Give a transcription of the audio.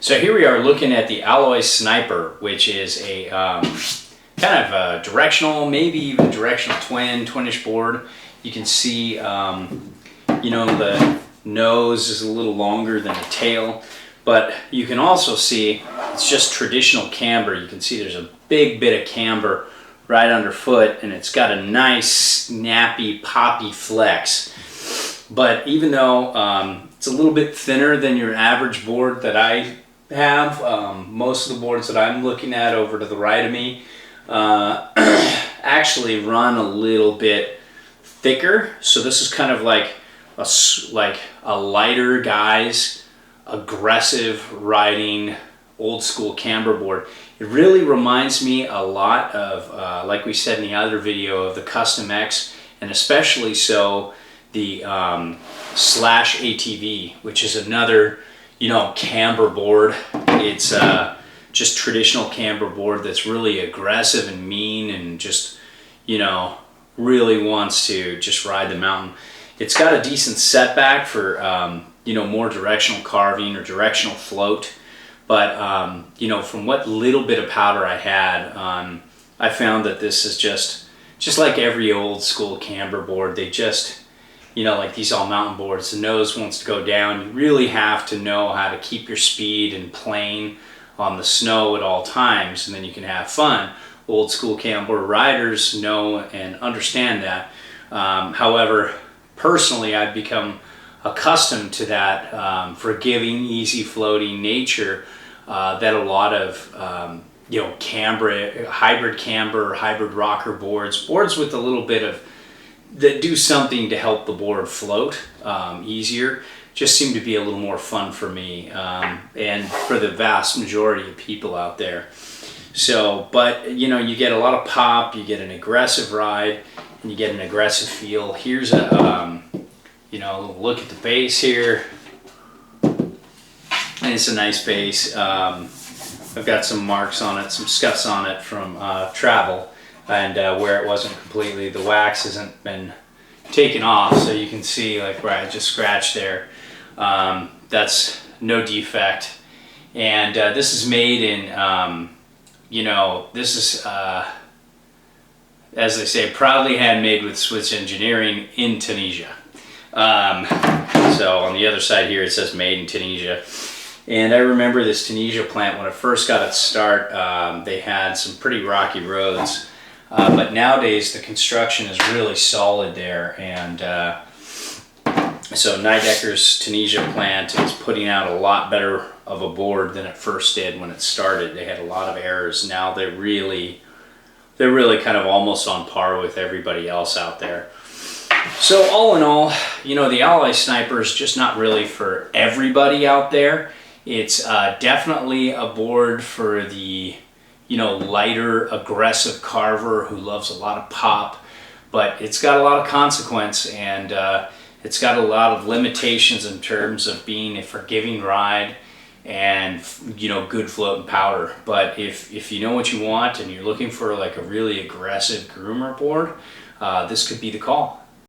So here we are looking at the Alloy Sniper, which is a kind of a directional, maybe even directional twinish board. You can see, you know, the nose is a little longer than the tail, but you can also see it's just traditional camber. You can see there's a big bit of camber right underfoot, and it's got a nice snappy poppy flex. But even though it's a little bit thinner than your average board that I have, most of the boards that I'm looking at over to the right of me actually run a little bit thicker. So this is kind of like a lighter guy's aggressive riding old school camber board. It really reminds me a lot of, like we said in the other video, of the Custom X, and especially so the Slash ATV, which is another, you know, camber board. It's just traditional camber board that's really aggressive and mean and just, you know, really wants to just ride the mountain. It's got a decent setback for, you know, more directional carving or directional float. But, you know, from what little bit of powder I had, I found that this is just like every old school camber board. They just, you know, like these all mountain boards, the nose wants to go down. You really have to know how to keep your speed and plane on the snow at all times, and then you can have fun. Old school camber riders know and understand that. However, personally, I've become accustomed to that forgiving, easy floating nature that a lot of you know, hybrid rocker boards with a little bit of, that do something to help the board float easier, just seem to be a little more fun for me and for the vast majority of people out there. So, but you know, you get a lot of pop, you get an aggressive ride, and you get an aggressive feel. Here's a you know, look at the base here, and it's a nice base. I've got some marks on it, some scuffs on it from travel, and where it wasn't completely, the wax hasn't been taken off, so you can see like where I just scratched there. That's no defect, and this is made in, you know, this is, as they say, proudly handmade with Swiss engineering in Tunisia. So on the other side here it says made in Tunisia. And I remember this Tunisia plant when it first got its start. They had some pretty rocky roads, but nowadays the construction is really solid there. And so Nidecker's Tunisia plant is putting out a lot better of a board than it first did when it started. They had a lot of errors. Now they're really kind of almost on par with everybody else out there. So all in all, you know, the Alloy Sniper is just not really for everybody out there. It's definitely a board for the, you know, lighter, aggressive carver who loves a lot of pop, but it's got a lot of consequence, and it's got a lot of limitations in terms of being a forgiving ride and, you know, good float and powder. But if you know what you want and you're looking for like a really aggressive groomer board, this could be the call.